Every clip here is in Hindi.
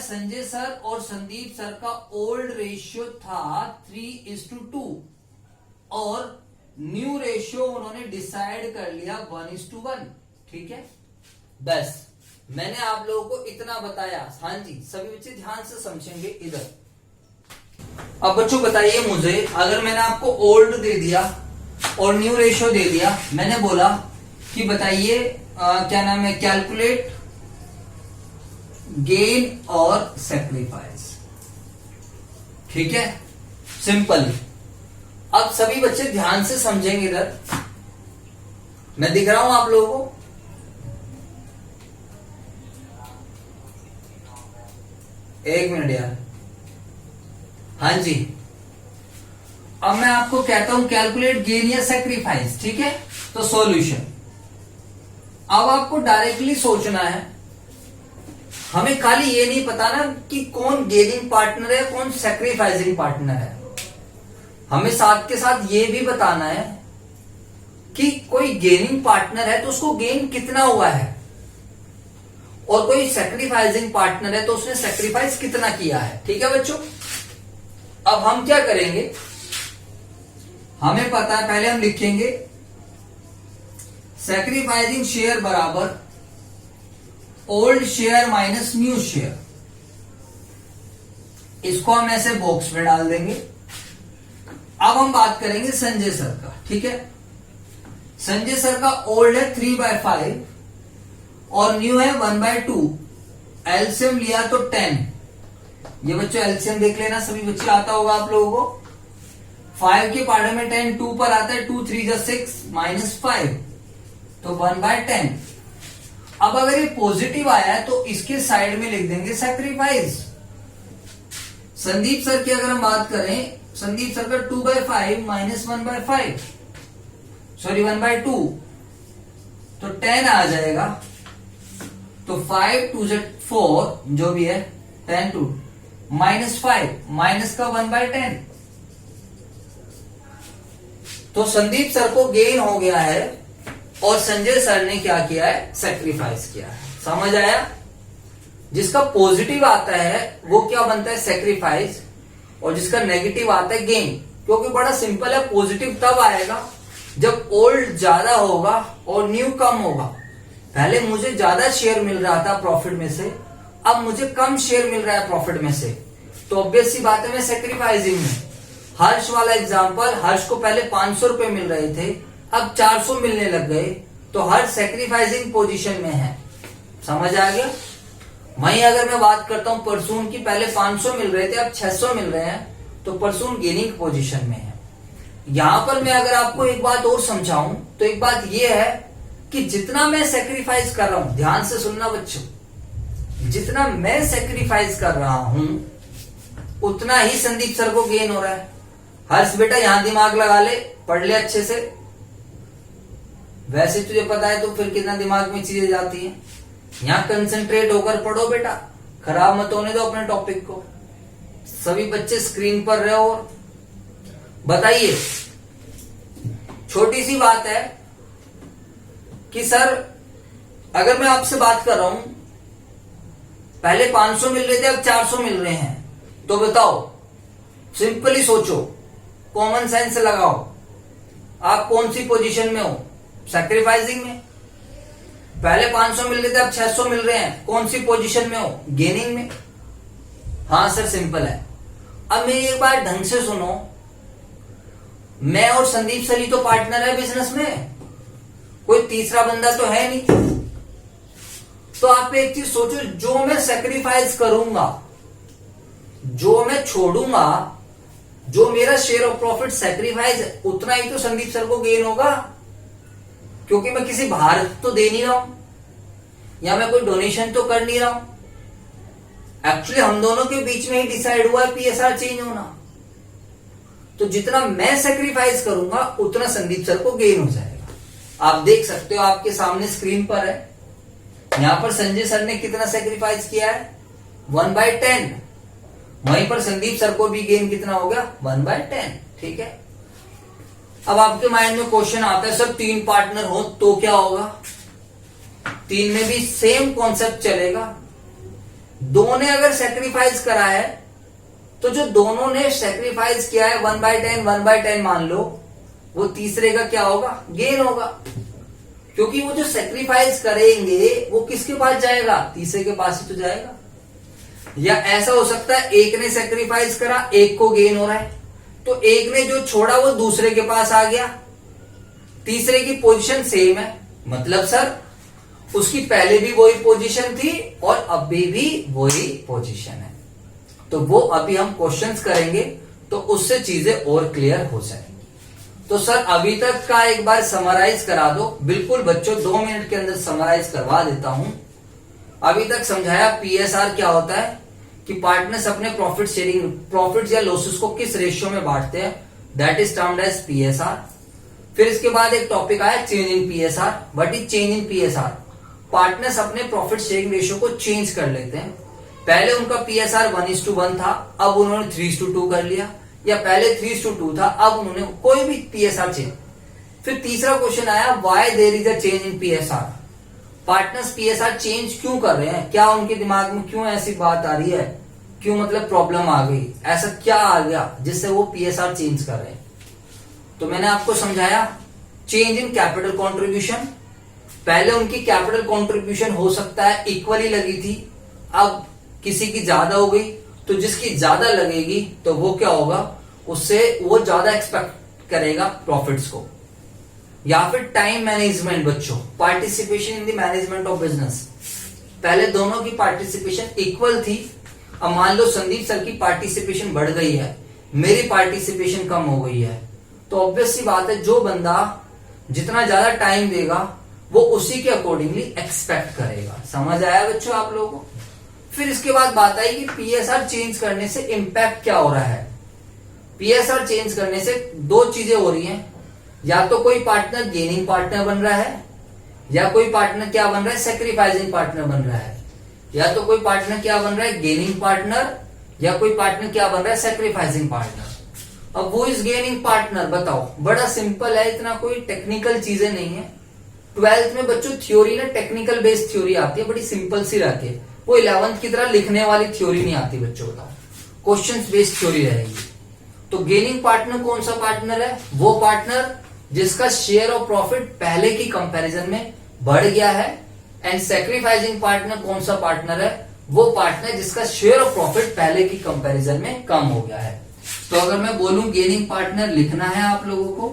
संजय सर और संदीप सर का ओल्ड रेशियो था 3:2 और न्यू रेशियो उन्होंने डिसाइड कर लिया 1:1। ठीक है, बस मैंने आप लोगों को इतना बताया। हाँ जी, सभी बच्चे ध्यान से समझेंगे इधर। अब बच्चों बताइए मुझे, अगर मैंने आपको ओल्ड दे दिया और न्यू रेशियो दे दिया, मैंने बोला कि बताइए क्या नाम है, कैलकुलेट गेन और सेक्रीफाइस। ठीक है, सिंपल। अब सभी बच्चे ध्यान से समझेंगे इधर। मैं दिख रहा हूं आप लोगों को? एक मिनट यार। हाँ जी, अब मैं आपको कहता हूं कैलकुलेट गेन या सेक्रीफाइस। ठीक है, तो सॉल्यूशन। अब आपको डायरेक्टली सोचना है। हमें खाली ये नहीं पता ना कि कौन गेनिंग पार्टनर है, कौन सेक्रीफाइसिंग पार्टनर है। हमें साथ के साथ ये भी बताना है कि कोई गेनिंग पार्टनर है तो उसको गेन कितना हुआ है, और कोई सेक्रीफाइसिंग पार्टनर है तो उसने सेक्रीफाइस कितना किया है। ठीक है बच्चों, अब हम क्या करेंगे, हमें पता है, पहले हम लिखेंगे सेक्रीफाइसिंग शेयर बराबर old share minus new share. इसको हम ऐसे बॉक्स में डाल देंगे। अब हम बात करेंगे संजय सर का। ठीक है, संजय सर का ओल्ड है 3/5 और न्यू है 1/2। एलसीएम लिया तो 10। ये बच्चों एलसीएम देख लेना, सभी बच्चे आता होगा आप लोगों को। 5 के पार्ट में 10 2 पर आता है, 2 3 6 -5 तो 1/10। अब अगर ये पॉजिटिव आया है तो इसके साइड में लिख देंगे सेक्रीफाइस। संदीप सर की अगर हम बात करें, संदीप सर का 2/5 - 1/5 सॉरी 1/2 तो 10 आ जाएगा। तो 5 2 4 जो भी है 10 2 -5 माइनस का 1/10। तो संदीप सर को गेन हो गया है और संजय सर ने क्या किया है, सेक्रीफाइस किया है। समझ आया? जिसका पॉजिटिव आता है वो क्या बनता है, सेक्रीफाइस, और जिसका नेगेटिव आता है गेन। क्योंकि बड़ा सिंपल है, पॉजिटिव तब आएगा जब ओल्ड ज्यादा होगा और न्यू कम होगा। पहले मुझे ज्यादा शेयर मिल रहा था प्रॉफिट में से, अब मुझे कम शेयर मिल रहा है प्रॉफिट में से, तो ऑब्वियस सी बात है मैं सेक्रीफाइसिंग में। हर्ष वाला एग्जांपल, हर्ष को पहले 500 रुपए मिल रहे थे, अब 400 मिलने लग गए, तो हर सेक्रीफाइसिंग पोजीशन में है। समझ आ गया? वहीं अगर मैं बात करता हूं परसून की, पहले 500 मिल रहे थे अब 600 मिल रहे हैं, तो परसून गेनिंग पोजीशन में है। यहां पर मैं अगर आपको एक बात और समझाऊं तो एक बात यह है कि जितना मैं सेक्रीफाइस कर रहा हूं, ध्यान से सुनना बच्चों, जितना मैं सेक्रीफाइस कर रहा हूं उतना ही संदीप सर को गेन हो रहा है। हर्ष बेटा यहां दिमाग लगा ले, पढ़ ले अच्छे से। वैसे तुझे पता है तो फिर कितना दिमाग में चीजें जाती हैं। यहां कंसंट्रेट होकर पढ़ो बेटा, खराब मत होने दो अपने टॉपिक को। सभी बच्चे स्क्रीन पर रहे और बताइए। छोटी सी बात है कि सर अगर मैं आपसे बात कर रहा हूं, पहले 500 मिल रहे थे अब 400 मिल रहे हैं, तो बताओ, सिंपली सोचो, कॉमन सेंस लगाओ, आप कौन सी पोजीशन में हो, सैक्रिफाइसिंग में। पहले 500 मिल रहे थे अब 600 मिल रहे हैं, कौन सी पोजीशन में हो, गेनिंग में। हाँ सर सिंपल है। अब मेरी एक बार ढंग से सुनो, मैं और संदीप सर ही तो पार्टनर है बिजनेस में, कोई तीसरा बंदा तो है नहीं। तो आप एक चीज सोचो, जो मैं सेक्रीफाइस करूंगा, जो मैं छोड़ूंगा, जो मेरा शेयर ऑफ प्रॉफिट सेक्रीफाइस, उतना ही तो संदीप सर को गेन होगा, क्योंकि मैं किसी बाहर तो दे नहीं रहा हूं, या मैं कोई डोनेशन तो कर नहीं रहा हूं। एक्चुअली हम दोनों के बीच में ही डिसाइड हुआ है पीएसआर चेंज होना। तो जितना मैं सेक्रीफाइस करूंगा उतना संदीप सर को गेन हो जाएगा। आप देख सकते हो, आपके सामने स्क्रीन पर है। यहां पर संजय सर ने कितना सेक्रीफाइस किया है, 1/10। वहीं पर संदीप सर को भी गेन कितना हो गया, 1/10। ठीक है, अब आपके माइंड में क्वेश्चन आता है, सर 3 पार्टनर हो तो क्या होगा? 3 में भी सेम कॉन्सेप्ट चलेगा। दो ने अगर सेक्रीफाइस करा है तो जो दोनों ने सेक्रीफाइस किया है 1/10 मान लो, वो तीसरे का क्या होगा, गेन होगा। क्योंकि वो जो सेक्रीफाइस करेंगे वो किसके पास जाएगा, तीसरे के पास ही तो जाएगा। या ऐसा हो सकता है एक ने सेक्रीफाइस करा, एक को गेन हो रहा है, तो एक ने जो छोड़ा वो दूसरे के पास आ गया, तीसरे की पोजीशन सेम है, मतलब सर उसकी पहले भी वही पोजीशन थी और अभी भी वही पोजीशन है। तो वो अभी हम क्वेश्चंस करेंगे तो उससे चीजें और क्लियर हो जाएंगी। तो सर अभी तक का एक बार समराइज करा दो। बिल्कुल बच्चों 2 मिनट के अंदर समराइज करवा देता हूं। अभी तक समझाया पीएसआर क्या होता है, कि पार्टनर्स अपने प्रॉफिट शेयरिंग, प्रॉफिट या लॉसेस को किस रेशियो में बांटते हैं, that is termed as PSR. फिर इसके बाद एक टॉपिक आया change in PSR. What is change in PSR, partners अपने प्रॉफिट शेयरिंग रेशियो को चेंज कर लेते हैं। पहले उनका पीएसआर 1:1 था, अब उन्होंने 3:2 कर लिया, या पहले 3:2 था, अब उन्होंने कोई भी पीएसआर चेंज। फिर तीसरा क्वेश्चन आया why there is a change in PSR, partners PSR change क्यों कर रहे हैं, क्या उनके दिमाग में क्यों ऐसी बात आ रही है, क्यों मतलब प्रॉब्लम आ गई, ऐसा क्या आ गया जिससे वो पीएसआर चेंज कर रहे हैं। तो मैंने आपको समझाया चेंज इन कैपिटल कंट्रीब्यूशन। पहले उनकी कैपिटल कंट्रीब्यूशन हो सकता है इक्वली लगी थी, अब किसी की ज्यादा हो गई, तो जिसकी ज्यादा लगेगी तो वो क्या होगा, उससे वो ज्यादा एक्सपेक्ट करेगा प्रॉफिट्स को। या फिर टाइम मैनेजमेंट बच्चों, participation in the management of business. पहले दोनों की पार्टिसिपेशन इक्वल थी, अब मान लो संदीप सर की पार्टिसिपेशन बढ़ गई है, मेरी पार्टिसिपेशन कम हो गई है, तो ऑब्वियस सी बात है जो बंदा जितना ज्यादा टाइम देगा वो उसी के अकॉर्डिंगली एक्सपेक्ट करेगा। समझ आया बच्चों आप लोगों को। फिर इसके बाद बात आई कि पीएसआर चेंज करने से इंपैक्ट क्या हो रहा है। पीएसआर चेंज करने से 2 चीजें हो रही हैं, या तो कोई पार्टनर गेनिंग पार्टनर बन रहा है, या कोई पार्टनर क्या बन रहा है, सेक्रीफाइसिंग पार्टनर बन रहा है। या तो कोई पार्टनर क्या बन रहा है, गेनिंग पार्टनर, या कोई पार्टनर क्या बन रहा है, सेक्रीफाइसिंग पार्टनर। अब वो इज गेनिंग पार्टनर, बताओ, बड़ा सिंपल है, इतना कोई टेक्निकल चीजें नहीं है। 12th में बच्चों थ्योरी ना टेक्निकल बेस्ड थ्योरी आती है, बड़ी सिंपल सी रहती है, वो 11th की तरह लिखने वाली थ्योरी नहीं आती बच्चों, बताओ, क्वेश्चंस बेस्ड थ्योरी रहेगी। तो गेनिंग पार्टनर कौन सा पार्टनर है, वो पार्टनर जिसका शेयर ऑफ प्रॉफिट पहले की कंपैरिजन में बढ़ गया है। एंड सेक्रीफाइसिंग पार्टनर कौन सा पार्टनर है, वो पार्टनर जिसका शेयर ऑफ प्रॉफिट पहले की कंपैरिजन में कम हो गया है। तो अगर मैं बोलूं गेनिंग पार्टनर लिखना है आप लोगों को,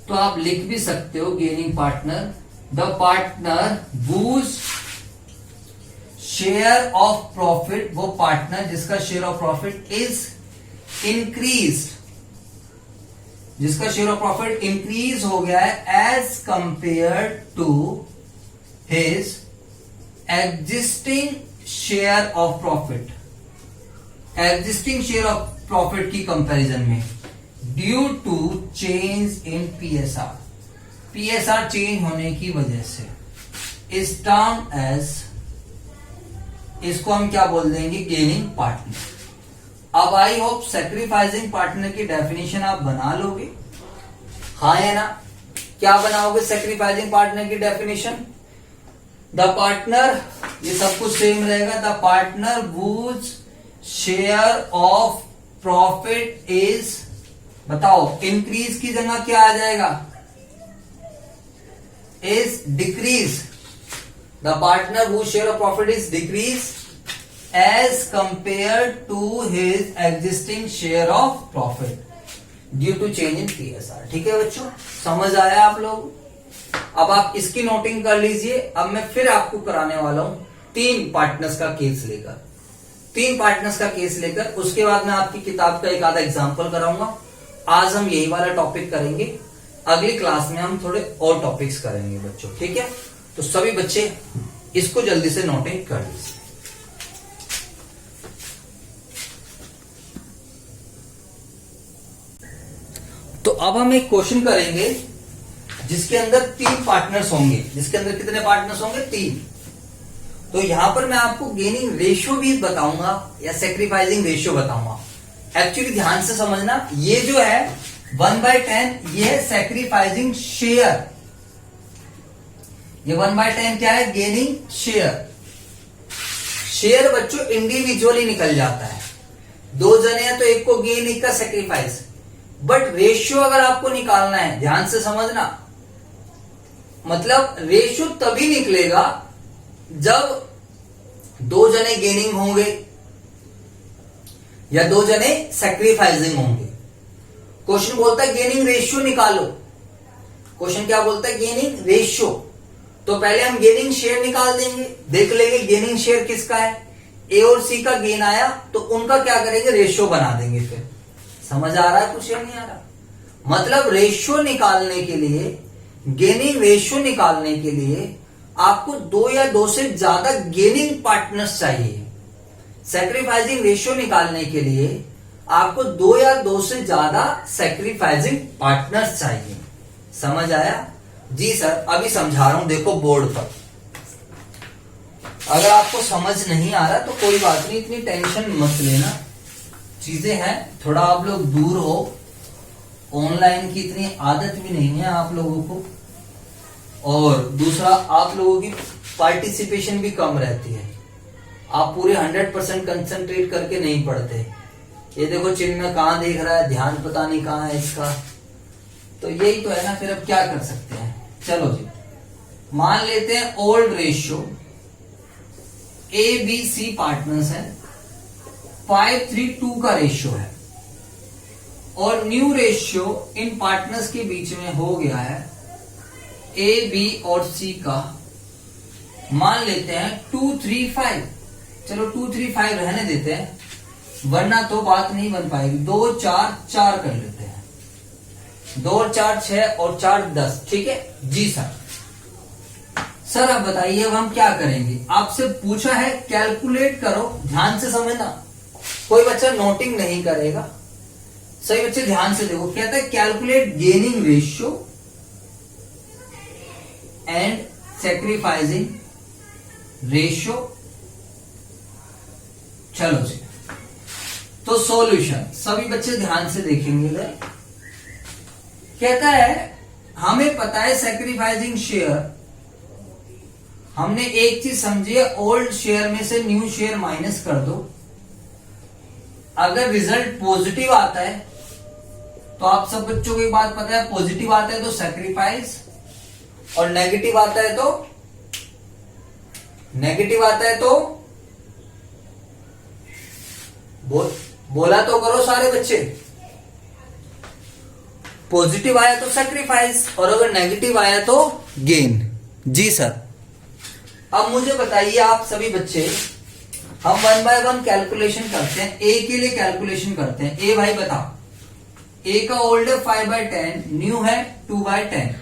तो आप लिख भी सकते हो gaining partner, the partner whose share of profit, वो पार्टनर जिसका share of profit is increase, जिसका शेयर ऑफ प्रॉफिट इंक्रीज हो गया है as compare to his existing share of profit, existing share of profit की कंपैरिजन में, due to change in PSR, PSR change होने की वजह से, इस टर्म एज, इसको हम क्या बोल देंगे, गेनिंग पार्टनर। अब आई होप सेक्रीफाइसिंग पार्टनर की डेफिनेशन आप बना लोगे, हाँ है ना, क्या बनाओगे सेक्रीफाइसिंग पार्टनर की डेफिनेशन, द पार्टनर, ये सब कुछ सेम रहेगा, the partner whose share of profit is, बताओ इंक्रीज की जगह क्या आ जाएगा, is decrease, the partner whose share of profit is decrease as compared to his existing share of profit due to change in PSR। ठीक है बच्चों, समझ आया आप लोग। अब आप इसकी नोटिंग कर लीजिए। अब मैं फिर आपको कराने वाला हूं 3 पार्टनर्स का केस लेकर, 3 पार्टनर्स का केस लेकर, उसके बाद मैं आपकी किताब का एक आधा एग्जाम्पल कराऊंगा। आज हम यही वाला टॉपिक करेंगे, अगली क्लास में हम थोड़े और टॉपिक्स करेंगे बच्चों, ठीक है। तो सभी बच्चे इसको जल्दी से नोटिंग कर लीजिए। तो अब हम एक क्वेश्चन करेंगे जिसके अंदर 3 पार्टनर्स होंगे, जिसके अंदर कितने पार्टनर्स होंगे, 3। तो यहां पर मैं आपको गेनिंग रेशियो भी बताऊंगा या सेक्रीफाइसिंग रेशियो बताऊंगा। एक्चुअली ध्यान से समझना, ये जो है 1/10 ये है सेक्रीफाइसिंग शेयर, ये 1/10 क्या है, गेनिंग शेयर। शेयर बच्चों इंडिविजुअली निकल जाता है, 2 जने हैं तो एक को गेन एक का सेक्रीफाइस। बट रेशियो अगर आपको निकालना है, ध्यान से समझना, मतलब रेशियो तभी निकलेगा जब 2 जने गेनिंग होंगे या 2 जने सेक्रीफाइसिंग होंगे। क्वेश्चन बोलता है गेनिंग रेशियो निकालो। क्वेश्चन क्या बोलता है? Gaining ratio. तो पहले हम गेनिंग शेयर निकाल देंगे, देख लेंगे गेनिंग शेयर किसका है। ए और सी का गेन आया तो उनका क्या करेंगे? रेशियो बना देंगे। फिर समझ आ रहा है कुछ या नहीं आ रहा? मतलब रेशियो निकालने के लिए, गेनिंग रेशियो निकालने के लिए आपको 2 या 2 से ज्यादा गेनिंग पार्टनर्स चाहिए। सैक्रिफाइसिंग रेशियो निकालने के लिए आपको 2 या 2 से ज्यादा सैक्रिफाइसिंग पार्टनर्स चाहिए। समझ आया? जी सर, अभी समझा रहा हूं, देखो बोर्ड पर। अगर आपको समझ नहीं आ रहा तो कोई बात नहीं, इतनी टेंशन मत लेना, चीजें हैं, थोड़ा आप लोग दूर हो, ऑनलाइन की इतनी आदत भी नहीं है आप लोगों को, और दूसरा आप लोगों की पार्टिसिपेशन भी कम रहती है, आप पूरे 100% कंसंट्रेट करके नहीं पढ़ते। ये देखो चिन्ह कहां देख रहा है, ध्यान पता नहीं कहां है इसका, तो यही तो है ना। फिर अब क्या कर सकते हैं? चलो जी, मान लेते हैं old ratio A B C partners है, 5:3:2 का रेशियो है, और न्यू रेशियो इन पार्टनर्स के बीच में हो गया है ए बी और सी का, मान लेते हैं 2:3:5। चलो 2:3:5 रहने देते हैं, वरना तो बात नहीं बन पाएगी। 2-4-4 कर लेते हैं, 2 और 4 6 और 4 10। ठीक है जी सर। सर अब बताइए अब हम क्या करेंगे? आपसे पूछा है कैलकुलेट करो, ध्यान से समझना, कोई बच्चा नोटिंग नहीं करेगा। सही बच्चे ध्यान से देखो, कहता है calculate gaining ratio and sacrificing ratio. चलो जी, तो सॉल्यूशन सभी बच्चे ध्यान से देखेंगे इधर। कहता है हमें पता है सैक्रिफाइसिंग शेयर, हमने एक चीज समझी है, ओल्ड शेयर में से न्यू शेयर माइनस कर दो। अगर रिजल्ट पॉजिटिव आता है तो आप सब बच्चों को एक बात पता है, पॉजिटिव आता है तो सैक्रिफाइस, और नेगेटिव आता है तो बोला तो करो सारे बच्चे। पॉजिटिव आया तो सैक्रिफाइस, और अगर नेगेटिव आया तो गेन। जी सर। अब मुझे बताइए आप सभी बच्चे, हम 1 by 1 कैलकुलेशन करते हैं। ए के लिए कैलकुलेशन करते हैं। ए भाई बताओ, ए का ओल्ड है 5/10, न्यू है 2/10,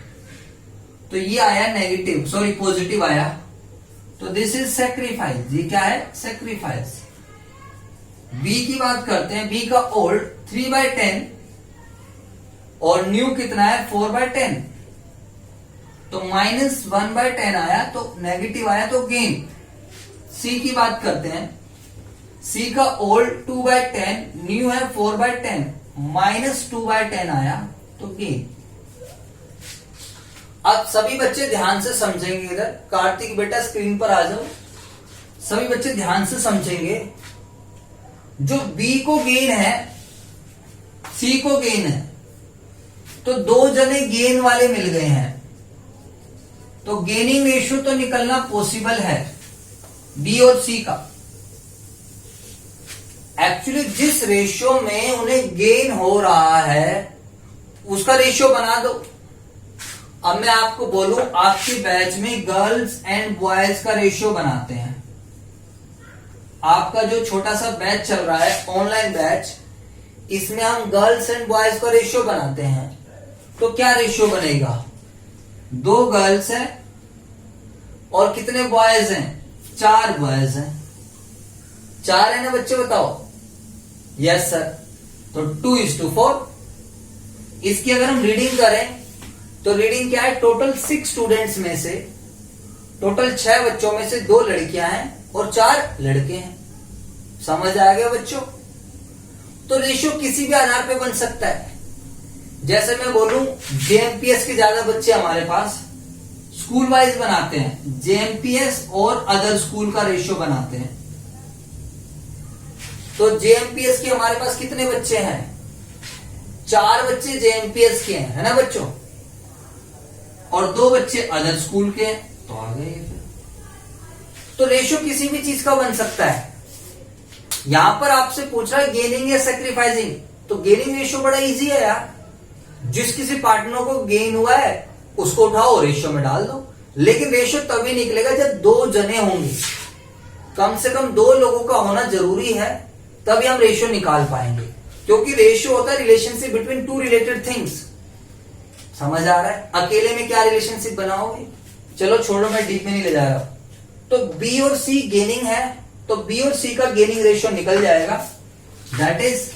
तो ये आया नेगेटिव, सॉरी पॉजिटिव आया, तो दिस इज सैक्रिफाइस। ये क्या है? सैक्रिफाइस। बी की बात करते हैं, बी का ओल्ड 3/10 और न्यू कितना है? 4/10, तो -1/10 आया, तो नेगेटिव आया तो गेन। सी की बात करते हैं, सी का ओल्ड 2/10, न्यू है 4/10, -2/10 आया तो गेन। अब सभी बच्चे ध्यान से समझेंगे, इधर कार्तिक बेटा स्क्रीन पर आ जाओ, सभी बच्चे ध्यान से समझेंगे। जो बी को गेन है, सी को गेन है, तो 2 जने गेन वाले मिल गए हैं, तो गेनिंग रेशियो तो निकलना पॉसिबल है बी और सी का। एक्चुअली जिस रेशियो में उन्हें गेन हो रहा है उसका रेशियो बना दो। अब मैं आपको बोलूं, आपके बैच में गर्ल्स एंड बॉयज का रेशियो बनाते हैं। आपका जो छोटा सा बैच चल रहा है ऑनलाइन बैच, इसमें हम गर्ल्स एंड बॉयज का रेशियो बनाते हैं। तो क्या रेशियो बनेगा? 2 गर्ल्स हैं और कितने बॉयज हैं? 4 बॉयज हैं। 4 है ना बच्चे, बताओ। Yes sir. तो 2:4। इसकी अगर हम रीडिंग करें तो रीडिंग क्या है? टोटल 6 स्टूडेंट्स में से, टोटल 6 बच्चों में से 2 लड़कियां हैं और 4 लड़के हैं। समझ आ गया बच्चों? तो रेशियो किसी भी आधार पे बन सकता है। जैसे मैं बोलूं जेएमपीएस के ज्यादा बच्चे हमारे पास, स्कूल वाइज बनाते हैं, जेएमपीएस और अदर स्कूल का रेशियो बनाते हैं। तो जेएमपीएस के हमारे पास कितने बच्चे हैं? 4 बच्चे जेएमपीएस के हैं, है ना बच्चों, और 2 बच्चे अदर स्कूल के हैं, तो आ गए फिर। तो रेशियो किसी भी चीज का बन सकता है। यहां पर आपसे पूछ रहा है गेनिंग या सेक्रीफाइसिंग, तो गेनिंग रेशियो बड़ा इजी है यार। जिस किसी पार्टनर को गेन हुआ है उसको उठाओ रेशियो में डाल दो। लेकिन रेशियो तभी निकलेगा जब 2 जने होंगे, कम से कम 2 लोगों का होना जरूरी है, तभी हम रेशियो निकाल पाएंगे। क्योंकि रेशियो होता है रिलेशनशिप बिटवीन 2 रिलेटेड थिंग्स। समझ आ रहा है? अकेले में क्या रिलेशनशिप बनाओगे? चलो छोड़ो, मैं डीप में नहीं ले जा रहा। तो बी और सी गेनिंग है, तो बी और सी का गेनिंग रेशियो निकल जाएगा, दैट इज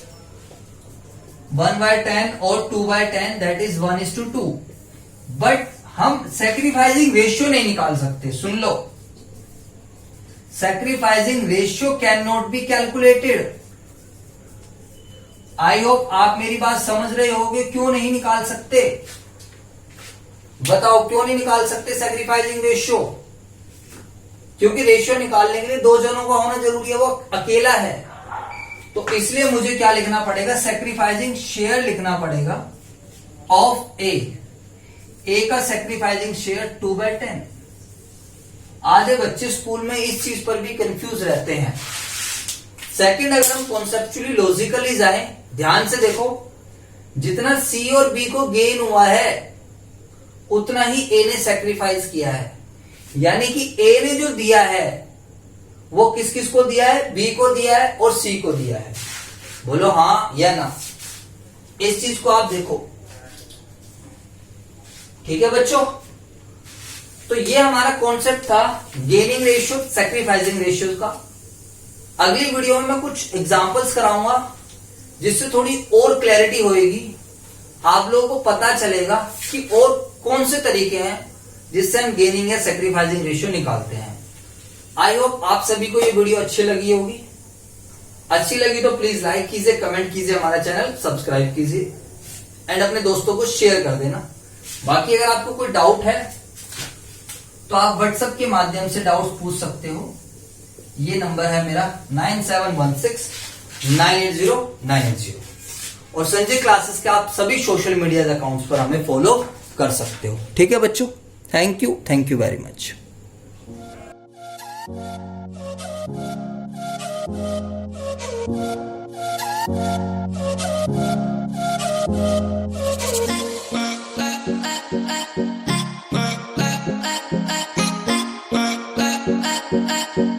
1/10 और 2/10, दैट इज 1:2। बट हम सैक्रिफाइसिंग रेशियो नहीं निकाल सकते। सुन लो, sacrificing ratio can not be calculated. I hope आप मेरी बात समझ रहे होगे। क्यों नहीं निकाल सकते? बताओ क्यों नहीं निकाल सकते सैक्रिफाइसिंग रेशियो? क्योंकि रेशियो निकालने के लिए 2 जनों का होना जरूरी है, वो अकेला है। तो इसलिए मुझे क्या लिखना पड़ेगा? सैक्रिफाइसिंग शेयर लिखना पड़ेगा ऑफ ए का सैक्रिफाइसिंग शेयर 2/10। आधे बच्चे स्कूल में इस चीज पर भी कंफ्यूज रहते हैं। सेकंड, अगर हम कॉन्सेप्चुअली लॉजिकली जाए, ध्यान से देखो, जितना सी और बी को गेन हुआ है उतना ही ए ने सैक्रिफाइस किया है। यानी कि ए ने जो दिया है वो किस किस को दिया है? बी को दिया है और सी को दिया है। बोलो हाँ या ना। इस चीज को आप देखो, ठीक है बच्चों। तो ये हमारा कॉन्सेप्ट था गेनिंग रेशियो, सैक्रिफाइसिंग रेशियो का। अगली वीडियो में मैं कुछ एग्जांपल्स कराऊंगा जिससे थोड़ी और क्लैरिटी होएगी, आप लोगों को पता चलेगा कि और कौन से तरीके हैं जिससे हम गेनिंग या सैक्रिफाइसिंग रेशियो निकालते हैं। आई होप आप सभी को ये वीडियो अच्छी लगी होगी। अच्छी लगी तो प्लीज लाइक कीजिए, कमेंट कीजिए, हमारा चैनल सब्सक्राइब कीजिए एंड अपने दोस्तों को शेयर कर देना। बाकी अगर आपको कोई डाउट है तो आप व्हाट्सएप के माध्यम से डाउट्स पूछ सकते हो। ये नंबर है मेरा 9716980980। और संजय क्लासेस के आप सभी सोशल मीडिया अकाउंट्स पर हमें फॉलो कर सकते हो। ठीक है बच्चों, thank you very much. I